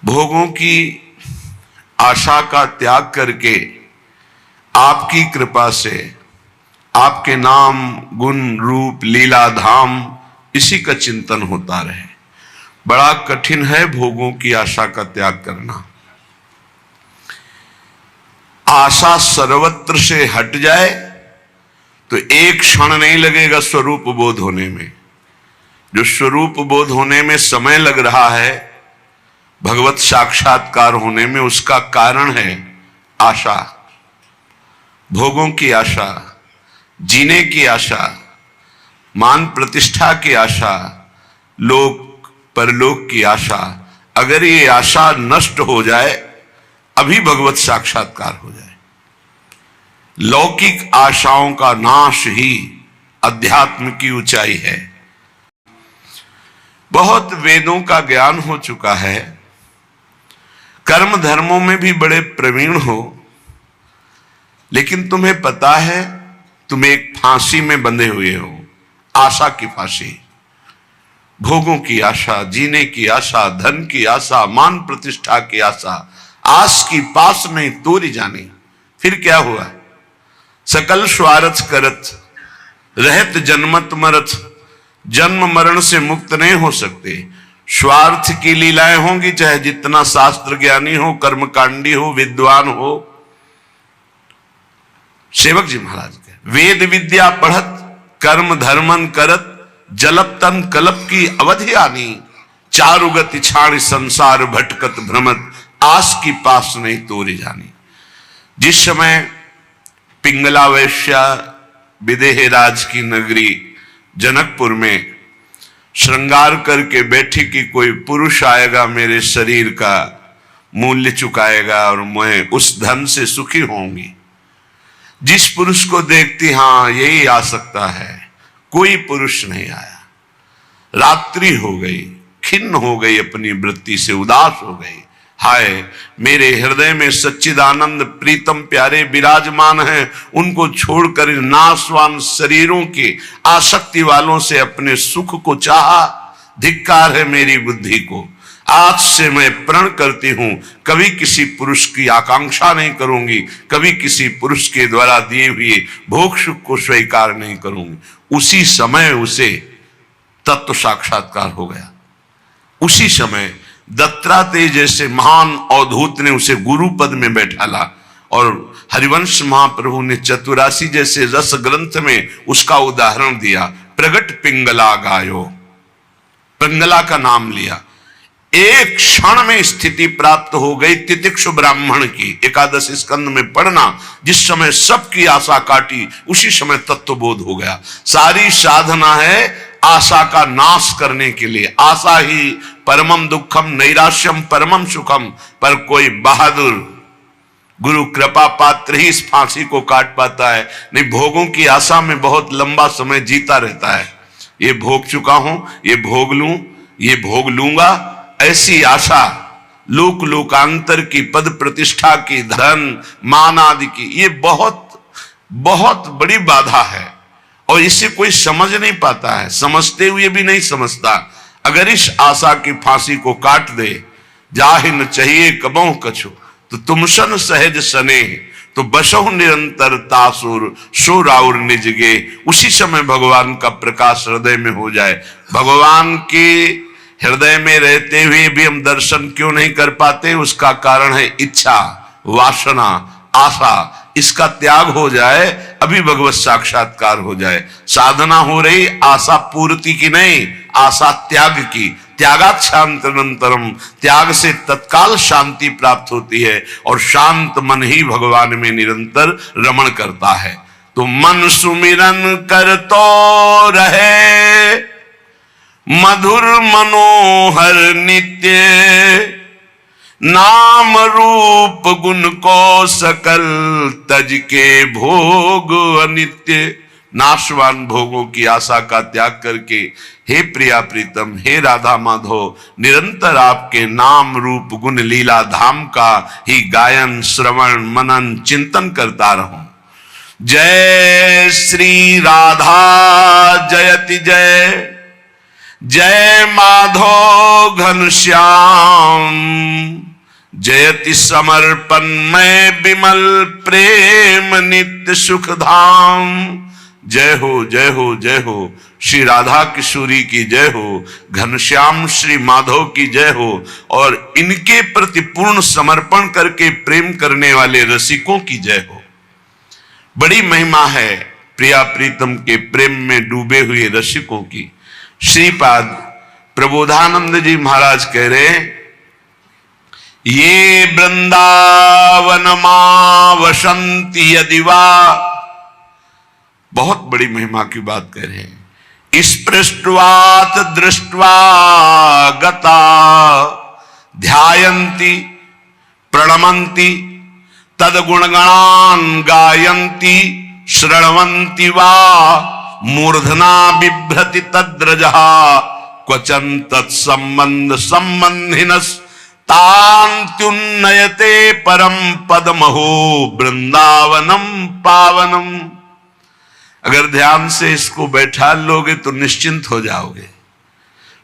भोगों की आशा का त्याग करके आपकी कृपा से आपके नाम गुण रूप लीला धाम इसी का चिंतन होता रहे। बड़ा कठिन है भोगों की आशा का त्याग करना। आशा सर्वत्र से हट जाए तो एक क्षण नहीं लगेगा स्वरूप बोध होने में। जो स्वरूप बोध होने में समय लग रहा है, भगवत साक्षात्कार होने में, उसका कारण है आशा। भोगों की आशा, जीने की आशा, मान प्रतिष्ठा की आशा, लोक परलोक की आशा। अगर ये आशा नष्ट हो जाए, अभी भगवत साक्षात्कार हो जाए। लौकिक आशाओं का नाश ही अध्यात्म की ऊंचाई है। बहुत वेदों का ज्ञान हो चुका है, कर्म धर्मों में भी बड़े प्रवीण हो, लेकिन तुम्हें पता है तुम एक फांसी में बंधे हुए हो, आशा की फांसी। भोगों की आशा, जीने की आशा, धन की आशा, मान प्रतिष्ठा की आशा, आस की पास नहीं तोरी जानी। फिर क्या हुआ? सकल स्वार्थ करत रहत जन्मत मरत। जन्म मरण से मुक्त नहीं हो सकते। स्वार्थ की लीलाएं होंगी, चाहे जितना शास्त्र ज्ञानी हो, कर्मकांडी हो, विद्वान हो। सेवक जी महाराज के वेद विद्या पढ़त कर्म धर्मन करत जलप तन कलप की अवधि आनी। चारुगति छाण संसार भटकत भ्रमत आस की पास नहीं तोरी जानी। जिस समय पिंगला वैश्या विदेह राज की नगरी जनकपुर में श्रृंगार करके बैठी कि कोई पुरुष आएगा, मेरे शरीर का मूल्य चुकाएगा और मैं उस धन से सुखी होंगी। जिस पुरुष को देखती, हां यही आ सकता है, कोई पुरुष नहीं आया। रात्रि हो गई, खिन्न हो गई, अपनी वृत्ति से उदास हो गई। हाय, मेरे हृदय में सच्चिदानंद प्रीतम प्यारे विराजमान हैं, उनको छोड़कर नाशवान शरीरों के आसक्ति वालों से अपने सुख को चाहा। धिक्कार है मेरी बुद्धि को। आज से मैं प्रण करती हूं, कभी किसी पुरुष की आकांक्षा नहीं करूंगी, कभी किसी पुरुष के द्वारा दिए हुए भोग सुख को स्वीकार नहीं करूंगी। उसी समय उसे तत्व साक्षात्कार हो गया। उसी समय दत्तात्रेय जैसे महान अवधूत ने उसे गुरु पद में बैठाला और हरिवंश महाप्रभु ने चतुरासी जैसे रस ग्रंथ में उसका उदाहरण दिया। प्रगट पिंगला गायो, पिंगला का नाम लिया। एक क्षण में स्थिति प्राप्त हो गई तितिक्षु ब्राह्मण की। एकादश स्कंद में पढ़ना, जिस समय सबकी आशा काटी उसी समय तत्वबोध हो गया। सारी साधना है आशा का नाश करने के लिए। आशा ही परमम दुखम नैराश्यम परमम सुखम। पर कोई बहादुर गुरु कृपा पात्र ही इस फांसी को काट पाता है, नहीं भोगों की आशा में बहुत लंबा समय जीता रहता है। ये भोग चुका हूं, ये भोग लूं, ये भोग लूंगा, ऐसी आशा लोक लोकांतर की, पद प्रतिष्ठा की, धन मान आदि की, ये बहुत बहुत बड़ी बाधा है और इसे कोई समझ नहीं पाता है, समझते हुए भी नहीं समझता। अगर इस आशा की फांसी को काट दे, जाहि न चाहिए कबहु कछु, तो तुम सन सहज सने, तो बसहु निरंतर तासुर सो राउर निज गे। उसी समय भगवान का प्रकाश हृदय में हो जाए। भगवान के हृदय में रहते हुए भी हम दर्शन क्यों नहीं कर पाते? उसका कारण है इच्छा, वासना, आशा। इसका त्याग हो जाए, अभी भगवत साक्षात्कार हो जाए। साधना हो रही आशा पूर्ति की नहीं, आशा त्याग की। त्यागात् शांतिरंतरम, त्याग से तत्काल शांति प्राप्त होती है और शांत मन ही भगवान में निरंतर रमण करता है। तो मन सुमिरन कर तो रहे मधुर मनोहर नित्य। नाम रूप गुण को सकल तज के भोग अनित्य। नाशवान भोगों की आशा का त्याग करके हे प्रिया प्रीतम, हे राधा माधव, निरंतर आपके नाम रूप गुण लीला धाम का ही गायन श्रवण मनन चिंतन करता रहूं। जय श्री राधा जयति जय, जय माधव घनश्याम। जयति समर्पण में विमल प्रेम नित्य सुख धाम। जय हो जय हो जय हो, श्री राधा किशोरी की जय हो, घनश्याम श्री माधव की जय हो, और इनके प्रति पूर्ण समर्पण करके प्रेम करने वाले रसिकों की जय हो। बड़ी महिमा है प्रिया प्रीतम के प्रेम में डूबे हुए रसिकों की। श्रीपाद प्रबोधानंद जी महाराज कह रहे, ये वृंदावन मां वसंती यदि वा, बहुत बड़ी महिमा की बात कह रहे हैं। स्पृष्ट्वात दृष्ट्वा गता ध्यायन्ति प्रणमन्ति तद्गुणगणान् गायन्ति शृण्वन्ति वा मूर्धना बिभ्रति तद्रजः क्वचन तत्संबंध संबंधिनस् तान्त्युन्नयते परम पदमहो वृंदावनम पावनम। अगर ध्यान से इसको बैठा लोगे तो निश्चिंत हो जाओगे।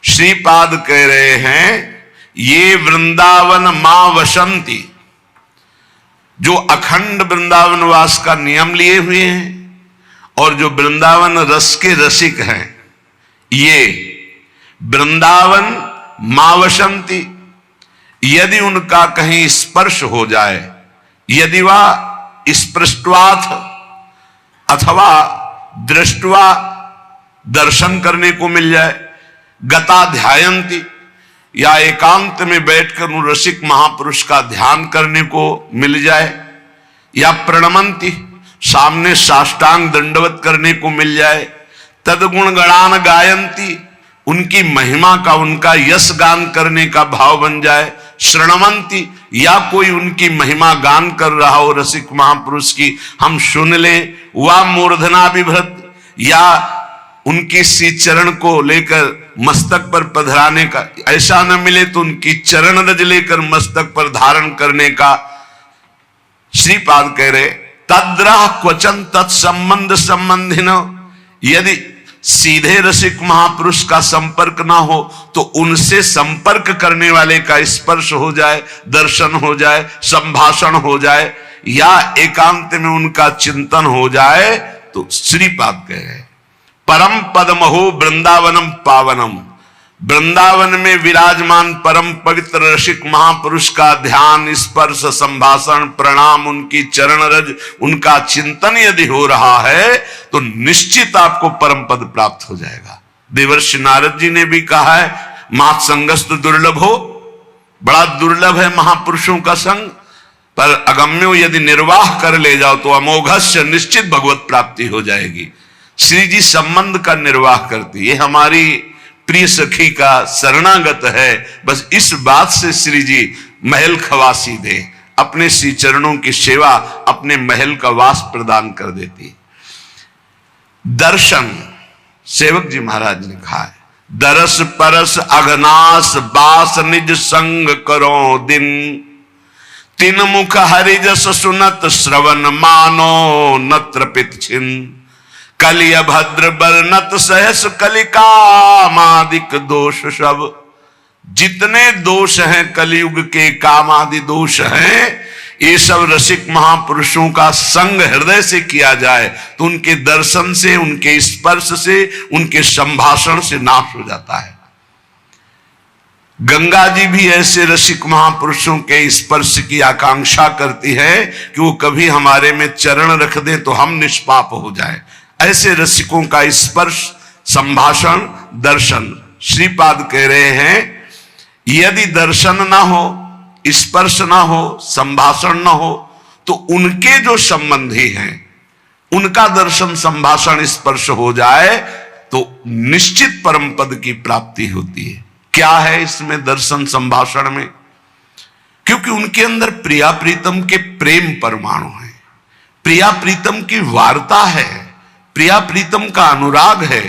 श्रीपाद कह रहे हैं, ये वृंदावन मां वसंती, जो अखंड वृंदावन वास का नियम लिए हुए हैं और जो वृंदावन रस के रसिक हैं, ये वृंदावन मां वसंती, यदि उनका कहीं स्पर्श हो जाए, यदि वह स्पृष्ट्वाथ अथवा दृष्टवा दर्शन करने को मिल जाए, गता ध्यायन्ति या एकांत में बैठकर उन रसिक महापुरुष का ध्यान करने को मिल जाए, या प्रणमंती सामने साष्टांग दंडवत करने को मिल जाए, तदगुण गणान गायंती उनकी महिमा का उनका यश गान करने का भाव बन जाए, श्रणवंती या कोई उनकी महिमा गान कर रहा हो रसिक महापुरुष की हम सुन लें, वा मूर्धना विभ्रत या उनकी सी चरण को लेकर मस्तक पर पधराने का, ऐसा न मिले तो उनकी चरण रज लेकर मस्तक पर धारण करने का। श्रीपाद कह रहे, तद्रह क्वचन तत्संबंध संबंधिन, यदि सीधे रसिक महापुरुष का संपर्क ना हो तो उनसे संपर्क करने वाले का स्पर्श हो जाए, दर्शन हो जाए, संभाषण हो जाए, या एकांत में उनका चिंतन हो जाए, तो श्रीपाद कह रहे परम पदमहो वृंदावनम पावनम, वृंदावन में विराजमान परम पवित्र रसिक महापुरुष का ध्यान, स्पर्श, संभाषण, प्रणाम, उनकी चरण रज, उनका चिंतन यदि हो रहा है तो निश्चित आपको परम पद प्राप्त हो जाएगा। देवर्षि नारद जी ने भी कहा है, मात संगस्त दुर्लभ हो, बड़ा दुर्लभ है महापुरुषों का संग, पर अगम्यो यदि निर्वाह कर ले जाओ तो अमोघस्य निश्चित भगवत प्राप्ति हो जाएगी। श्री जी संबंध का निर्वाह करती, ये हमारी प्रिय सखी का शरणागत है, बस इस बात से श्री जी महल खवासी दे, अपने श्री चरणों की सेवा, अपने महल का वास प्रदान कर देती। दर्शन, सेवक जी महाराज ने कहा है, दरस परस अघनास बास निज संग करो दिन, तीन मुख हरिजस सुनत श्रवण मानो नत्र पित छिन, कलिय भद्र बरनत सहस कलिकामादिक दोष सब। जितने दोष हैं कलयुग के कामादि दोष हैं, ये सब रसिक महापुरुषों का संग हृदय से किया जाए तो उनके दर्शन से, उनके स्पर्श से, उनके संभाषण से नाश हो जाता है। गंगा जी भी ऐसे रसिक महापुरुषों के स्पर्श की आकांक्षा करती है कि वो कभी हमारे में चरण रख दें तो हम निष्पाप हो जाएं। ऐसे रसिकों का स्पर्श, संभाषण, दर्शन, श्रीपाद कह रहे हैं, यदि दर्शन ना हो, स्पर्श ना हो, संभाषण ना हो तो उनके जो संबंधी हैं उनका दर्शन, संभाषण, स्पर्श हो जाए तो निश्चित परम पद की प्राप्ति होती है। क्या है इसमें दर्शन संभाषण में? क्योंकि उनके अंदर प्रिया प्रीतम के प्रेम परमाणु है, प्रिया प्रीतम की वार्ता है, प्रिया प्रीतम का अनुराग है,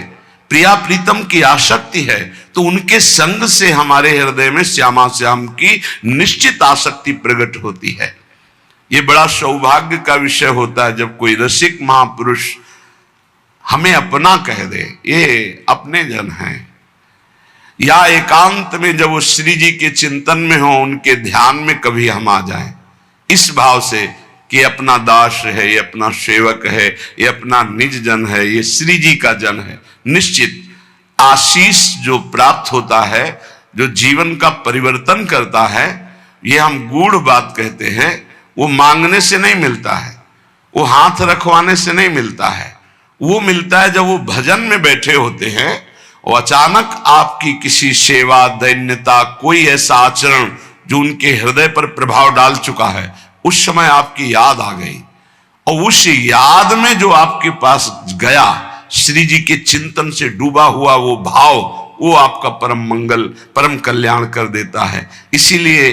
प्रिया प्रीतम की आसक्ति है, तो उनके संग से हमारे हृदय में श्यामा श्याम की निश्चित आसक्ति प्रकट होती है। ये बड़ा सौभाग्य का विषय होता है जब कोई रसिक महापुरुष हमें अपना कह दे, ये अपने जन हैं। या एकांत में जब वो श्री जी के चिंतन में हो, उनके ध्यान में कभी हम आ जाएं, इस भाव से कि अपना दास है, ये अपना सेवक है, ये अपना निज जन है, ये श्री जी का जन है, निश्चित आशीष जो प्राप्त होता है, जो जीवन का परिवर्तन करता है, ये हम गूढ़ बात कहते हैं। वो मांगने से नहीं मिलता है, वो हाथ रखवाने से नहीं मिलता है, वो मिलता है जब वो भजन में बैठे होते हैं और अचानक आपकी किसी सेवा, दैन्यता, कोई ऐसा आचरण जो उनके हृदय पर प्रभाव डाल चुका है, उस समय आपकी याद आ गई और उस याद में जो आपके पास गया, श्री जी के चिंतन से डूबा हुआ वो भाव, वो आपका परम मंगल, परम कल्याण कर देता है। इसीलिए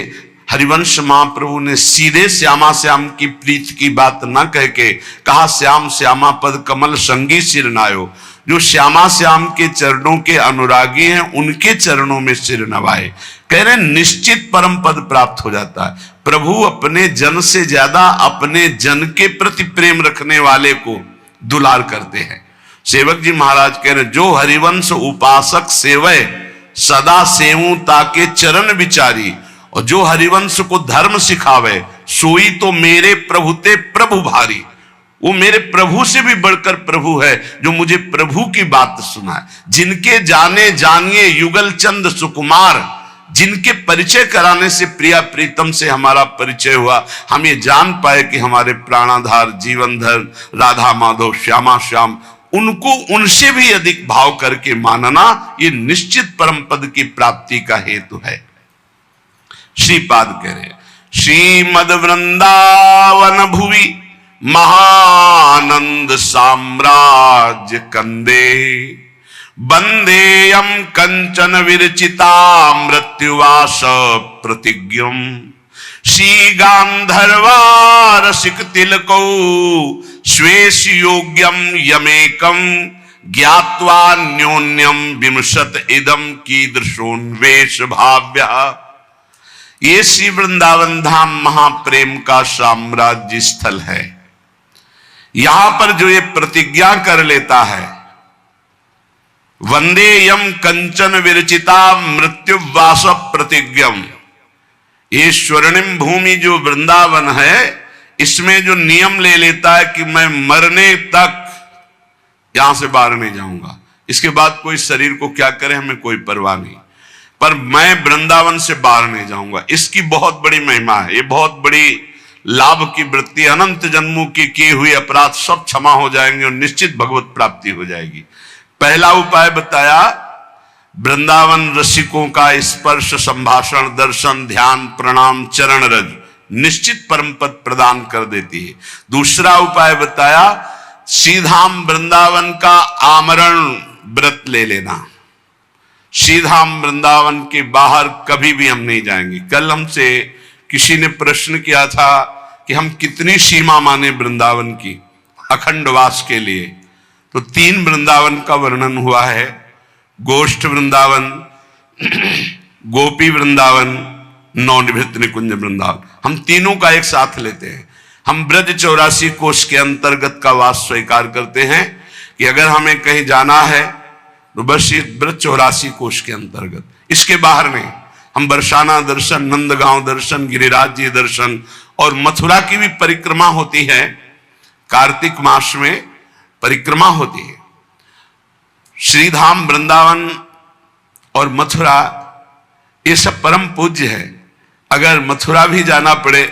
हरिवंश महाप्रभु ने सीधे श्यामा श्याम की प्रीत की बात न कह के कहा, श्याम श्यामा पद कमल संगी सिर नायो। जो श्यामा श्याम के चरणों के अनुरागी हैं, उनके चरणों में सिर नवाए। कह रहे निश्चित परम पद प्राप्त हो जाता है। प्रभु अपने जन से ज्यादा अपने जन के प्रति प्रेम रखने वाले को दुलार करते हैं। सेवक जी महाराज कह रहे, जो हरिवंश उपासक सेवय सदा सेवू ताके चरण विचारी, और जो हरिवंश को धर्म सिखावे सोई तो मेरे प्रभु ते प्रभु भारी। वो मेरे प्रभु से भी बढ़कर प्रभु है, जो मुझे प्रभु की बात सुनाए। जिनके जाने जानिए युगल चंद सुकुमार, जिनके परिचय कराने से प्रिया प्रीतम से हमारा परिचय हुआ, हम ये जान पाए कि हमारे प्राणाधार जीवनधर राधा माधव श्यामा श्याम, उनको उनसे भी अधिक भाव करके मानना, ये निश्चित परम पद की प्राप्ति का हेतु है। श्रीपाद कह रहे, श्रीमद वृंदावन भुवि महानंद साम्राज्य कंदे, बंदेयम कंचन विरचिता मृत्युवास प्रतिज्ञम, श्री गांधर्वा रसिक तिलकौ स्वेश योग्यम यमेकम, ज्ञात्वा न्योन्यम विमशत इदम कीदृशोन्वेष भाव्य। ये श्री वृंदावन धाम महाप्रेम का साम्राज्य स्थल है। यहां पर जो ये प्रतिज्ञा कर लेता है, वंदे यम कंचन विरचिता मृत्युवास प्रतिज्ञम, ये स्वर्णिम भूमि जो वृंदावन है, इसमें जो नियम ले लेता है कि मैं मरने तक यहां से बाहर नहीं जाऊंगा, इसके बाद कोई शरीर को क्या करे हमें कोई परवाह नहीं, पर मैं वृंदावन से बाहर नहीं जाऊंगा, इसकी बहुत बड़ी महिमा है। ये बहुत बड़ी लाभ की वृत्ति, अनंत जन्मों की किए हुए अपराध सब क्षमा हो जाएंगे और निश्चित भगवत प्राप्ति हो जाएगी। पहला उपाय बताया, वृंदावन रसिकों का स्पर्श, संभाषण, दर्शन, ध्यान, प्रणाम, चरण रज निश्चित परम पद प्रदान कर देती है। दूसरा उपाय बताया, श्रीधाम वृंदावन का आमरण व्रत ले लेना। श्रीधाम वृंदावन के बाहर कभी भी हम नहीं जाएंगे। कल हमसे किसी ने प्रश्न किया था कि हम कितनी सीमा माने वृंदावन की अखंडवास के लिए, तो 3 वृंदावन का वर्णन हुआ है, गोष्ठ वृंदावन, गोपी वृंदावन, नवनिभृत निकुंज वृंदावन। हम तीनों का एक साथ लेते हैं। हम ब्रज 84 कोष के अंतर्गत का वास स्वीकार करते हैं कि अगर हमें कहीं जाना है तो बस ये ब्रज 84 कोष के अंतर्गत, इसके बाहर नहीं। हम बरसाना दर्शन, नंदगांव दर्शन, गिरिराज जी दर्शन और मथुरा की भी परिक्रमा होती है। कार्तिक मास में परिक्रमा होती है। श्रीधाम वृंदावन और मथुरा ये सब परम पूज्य है। अगर मथुरा भी जाना पड़े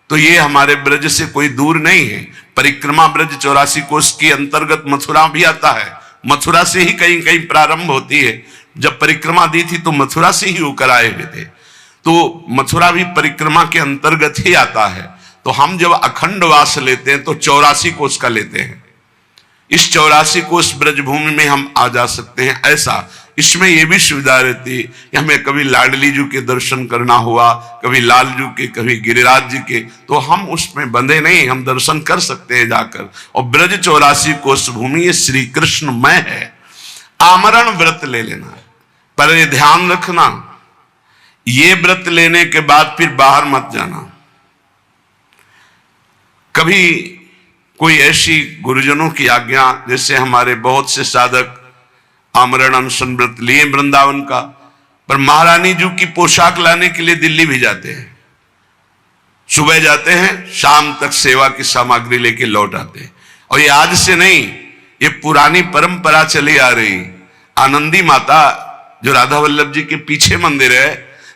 तो ये हमारे ब्रज से कोई दूर नहीं है। परिक्रमा ब्रज 84 कोष के अंतर्गत मथुरा भी आता है। मथुरा से ही कहीं कहीं प्रारंभ होती है। जब परिक्रमा दी थी तो मथुरा से ही होकर आए हुए थे, तो मथुरा भी परिक्रमा के अंतर्गत ही आता है। तो हम जब अखंड वास लेते हैं तो 84 कोष का लेते हैं। इस 84 कोष ब्रजभूमि में हम आ जा सकते हैं। ऐसा इसमें यह भी सुविधा रहती है कि हमें कभी लाडली जी के दर्शन करना हुआ, कभी लालजू के, कभी गिरिराज जी के, तो हम उसमें बंधे नहीं, हम दर्शन कर सकते हैं जाकर। और ब्रज 84 कोष भूमि ये श्री कृष्णमय है। आमरण व्रत ले लेना है, पर ये ध्यान रखना, ये व्रत लेने के बाद फिर बाहर मत जाना। कभी कोई ऐसी गुरुजनों की आज्ञा, जैसे हमारे बहुत से साधक आमरण अनशन व्रत लिए वृंदावन का, पर महारानी जी की पोशाक लाने के लिए दिल्ली भी जाते हैं। सुबह जाते हैं, शाम तक सेवा की सामग्री लेके लौट आते हैं। और ये आज से नहीं, ये पुरानी परंपरा चली आ रही। आनंदी माता जो राधा वल्लभ जी के पीछे मंदिर है,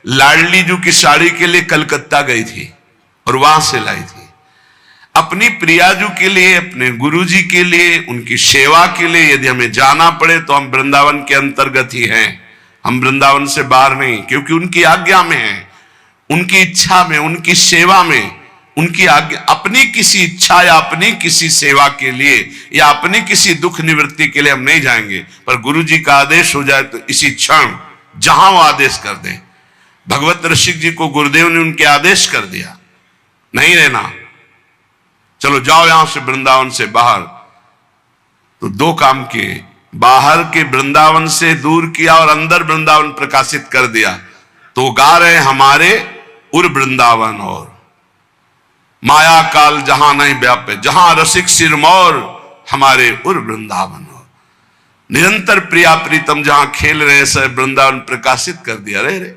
लाडली जी की साड़ी के लिए कलकत्ता गई थी और वहां से लाई थी। अपनी प्रियाजू के लिए, अपने गुरु जी के लिए, उनकी सेवा के लिए यदि हमें जाना पड़े तो हम वृंदावन के अंतर्गत ही हैं, हम वृंदावन से बाहर नहीं, क्योंकि उनकी आज्ञा में है, उनकी इच्छा में, उनकी सेवा में, उनकी आज्ञा। अपनी किसी इच्छा या अपनी किसी सेवा के लिए या अपनी किसी दुख निवृत्ति के लिए हम नहीं जाएंगे, पर गुरु जी का आदेश हो जाए तो इसी क्षण जहां वो आदेश कर दें। भगवत ऋषिक जी को गुरुदेव ने उनके आदेश कर दिया, नहीं रहना, चलो जाओ यहां से वृंदावन से बाहर। तो दो काम किए, बाहर के वृंदावन से दूर किया और अंदर वृंदावन प्रकाशित कर दिया। तो गा रहे हमारे उर वृंदावन और माया काल जहां नहीं व्यापे, जहां रसिक सिरमौर हमारे उर वृंदावन और निरंतर प्रिया प्रीतम जहां खेल रहे सब वृंदावन प्रकाशित कर दिया। रे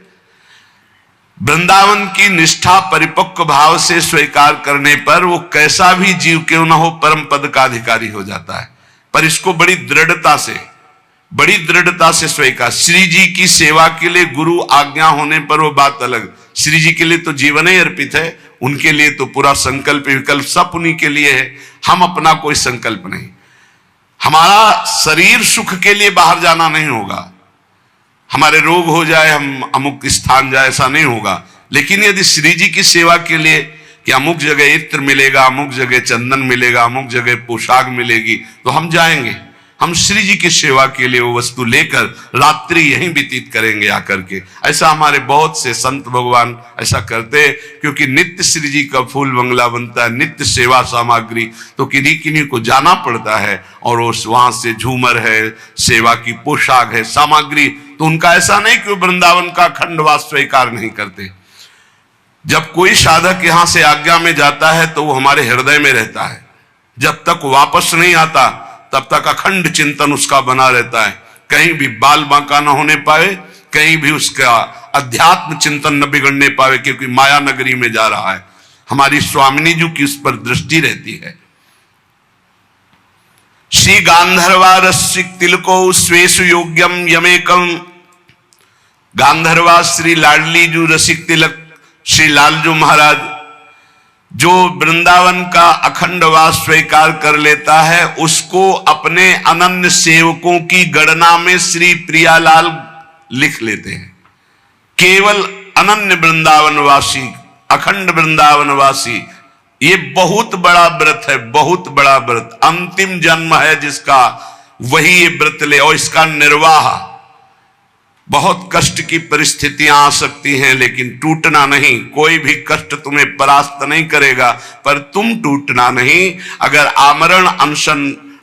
वृंदावन की निष्ठा परिपक्व भाव से स्वीकार करने पर वो कैसा भी जीव क्यों ना हो परम पद का अधिकारी हो जाता है। पर इसको बड़ी दृढ़ता से स्वीकार। श्री जी की सेवा के लिए गुरु आज्ञा होने पर वो बात अलग। श्री जी के लिए तो जीवन ही अर्पित है, उनके लिए तो पूरा संकल्प विकल्प सब उन्हीं के लिए है। हम अपना कोई संकल्प नहीं, हमारा शरीर सुख के लिए बाहर जाना नहीं होगा, हमारे रोग हो जाए हम अमुक स्थान जाए ऐसा नहीं होगा। लेकिन यदि श्री जी की सेवा के लिए कि अमुक जगह इत्र मिलेगा, अमुक जगह चंदन मिलेगा, अमुक जगह पोशाक मिलेगी, तो हम जाएंगे। हम श्री जी की सेवा के लिए वो वस्तु लेकर रात्रि यहीं व्यतीत करेंगे आकर के। ऐसा हमारे बहुत से संत भगवान ऐसा करते हैं, क्योंकि नित्य श्री जी का फूल बंगला बनता है, नित्य सेवा सामग्री, तो किन्हीं किन्हीं को जाना पड़ता है और वहां से झूमर है, सेवा की पोशाक है, सामग्री। तो उनका ऐसा नहीं कि वृंदावन का खंडवास स्वीकार नहीं करते। जब कोई साधक यहां से आज्ञा में जाता है तो वो हमारे हृदय में रहता है, जब तक वापस नहीं आता तब तक अखंड चिंतन उसका बना रहता है। कहीं भी बाल बांका न होने पाए, कहीं भी उसका अध्यात्म चिंतन न बिगड़ने पाए, क्योंकि माया नगरी में जा रहा है। हमारी स्वामिनी जी की उस पर दृष्टि रहती है। श्री गांधर्वा रसिक तिलको स्वेशु योग्यम यमेकम। गांधर्वा श्री लाडली जू रसिक तिलक श्री लालजू महाराज जो वृंदावन का अखंड वास स्वीकार कर लेता है, उसको अपने अनन्य सेवकों की गणना में श्री प्रियालाल लिख लेते हैं। केवल अनन्य वृंदावनवासी, अखंड वृंदावनवासी, ये बहुत बड़ा व्रत है, बहुत बड़ा व्रत। अंतिम जन्म है जिसका, वही ये व्रत ले। और इसका निर्वाह, बहुत कष्ट की परिस्थितियां आ सकती हैं, लेकिन टूटना नहीं। कोई भी कष्ट तुम्हें परास्त नहीं करेगा, पर तुम टूटना नहीं। अगर आमरण अनशन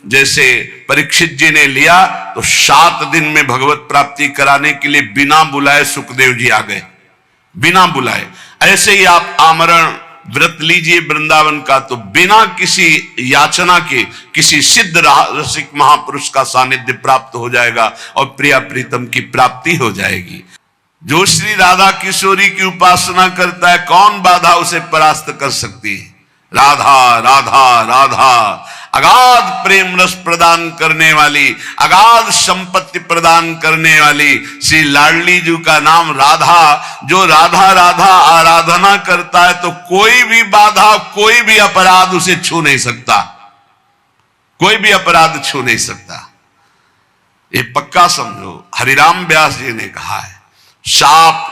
जैसे परीक्षित जी ने लिया तो 7 दिन में भगवत प्राप्ति कराने के लिए बिना बुलाए सुखदेव जी आ गए, बिना बुलाए। ऐसे ही आप आमरण व्रत लीजिए वृंदावन का, तो बिना किसी याचना के किसी सिद्ध रसिक महापुरुष का सानिध्य प्राप्त हो जाएगा और प्रिया प्रीतम की प्राप्ति हो जाएगी। जो श्री राधा किशोरी की उपासना करता है, कौन बाधा उसे परास्त कर सकती है? राधा राधा राधा, अगाध प्रेम रस प्रदान करने वाली, अगाध संपत्ति प्रदान करने वाली श्री लाडली जी का नाम राधा। जो राधा राधा आराधना करता है तो कोई भी बाधा, कोई भी अपराध उसे छू नहीं सकता, कोई भी अपराध छू नहीं सकता। ये पक्का समझो। हरिराम व्यास जी ने कहा है, शाप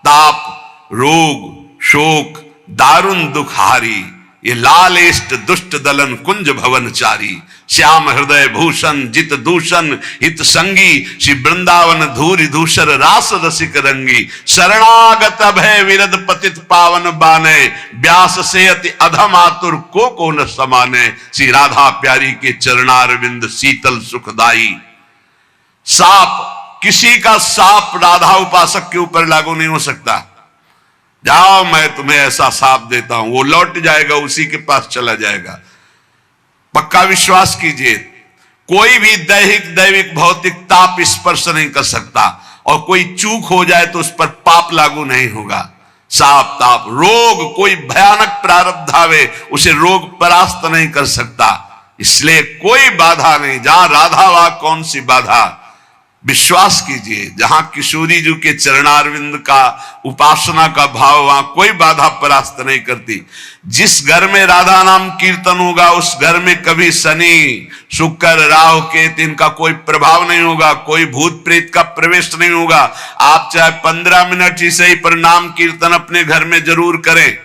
ताप रोग शोक दारुण दुख हारी, ये लाल इष्ट दुष्ट दलन कुंज भवनचारी। श्याम हृदय भूषण जित दूषण हित संगी, श्री वृंदावन धूरि धूसर रास रसिक रंगी। शरणागत भय विरद पतित पावन बाने, व्यास से अति अधम आतुर को न समाने। श्री राधा प्यारी के चरणारविंद शीतल सुखदाई। साप, किसी का साप राधा उपासक के ऊपर लागू नहीं हो सकता। जाओ मैं तुम्हें ऐसा साप देता हूं, वो लौट जाएगा, उसी के पास चला जाएगा। पक्का विश्वास कीजिए, कोई भी दैहिक दैविक भौतिक ताप स्पर्श नहीं कर सकता। और कोई चूक हो जाए तो उस पर पाप लागू नहीं होगा। साप ताप रोग, कोई भयानक प्रारब्ध आवे उसे रोग परास्त नहीं कर सकता। इसलिए कोई बाधा नहीं। जहां राधा वहां कौन सी बाधा। विश्वास कीजिए, जहां किशोरी जी के चरणारविंद का उपासना का भाव, वहां कोई बाधा परास्त नहीं करती। जिस घर में राधा नाम कीर्तन होगा उस घर में कभी शनि शुक्र राहु केतु इनका कोई प्रभाव नहीं होगा, कोई भूत प्रेत का प्रवेश नहीं होगा। आप चाहे 15 मिनट ही सही पर नाम कीर्तन अपने घर में जरूर करें।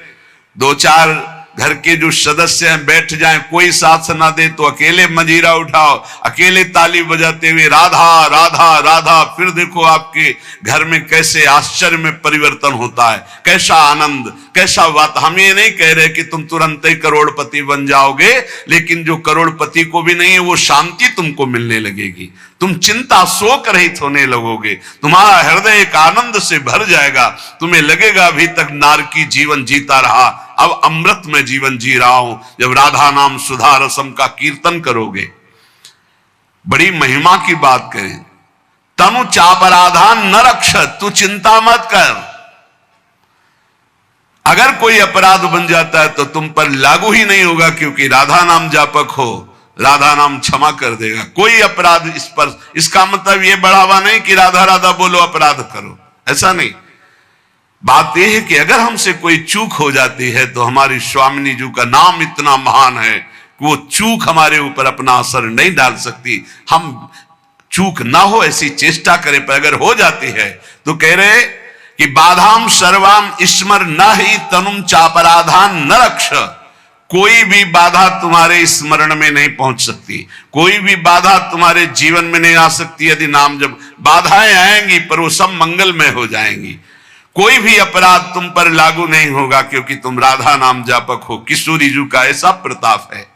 2-4 घर के जो सदस्य हैं बैठ जाएं, कोई साथ ना दे तो अकेले मंजीरा उठाओ, अकेले ताली बजाते हुए राधा राधा राधा, फिर देखो आपके घर में कैसे आश्चर्य में परिवर्तन होता है, कैसा आनंद, कैसा बात। हम ये नहीं कह रहे कि तुम तुरंत ही करोड़पति बन जाओगे, लेकिन जो करोड़पति को भी नहीं है वो शांति तुमको मिलने लगेगी। तुम चिंता शोक रहित होने लगोगे, तुम्हारा हृदय एक आनंद से भर जाएगा। तुम्हें लगेगा अभी तक नारकी जीवन जीता रहा, अब अमृत में जीवन जी रहा हूं। जब राधा नाम सुधा रसम का कीर्तन करोगे, बड़ी महिमा की बात करें। तनु चापराधान न रक्षत, तू चिंता मत कर। अगर कोई अपराध बन जाता है तो तुम पर लागू ही नहीं होगा, क्योंकि राधा नाम जापक हो, राधा नाम क्षमा कर देगा। कोई अपराध इस पर, इसका मतलब यह बढ़ावा नहीं कि राधा राधा बोलो अपराध करो, ऐसा नहीं। बात यह है कि अगर हमसे कोई चूक हो जाती है तो हमारी स्वामिनी जी का नाम इतना महान है कि वो चूक हमारे ऊपर अपना असर नहीं डाल सकती। हम चूक ना हो ऐसी चेष्टा करें, पर अगर हो जाती है तो कह रहे कि बाधाम सर्वाम स्मर न ही तनुम चापराधान न रक्ष। कोई भी बाधा तुम्हारे स्मरण में नहीं पहुंच सकती, कोई भी बाधा तुम्हारे जीवन में नहीं आ सकती। यदि नाम जब बाधाएं आएंगी पर वो सब मंगलमय हो जाएंगी। कोई भी अपराध तुम पर लागू नहीं होगा, क्योंकि तुम राधा नाम जापक हो। किशोरी जी का ऐसा प्रताप है।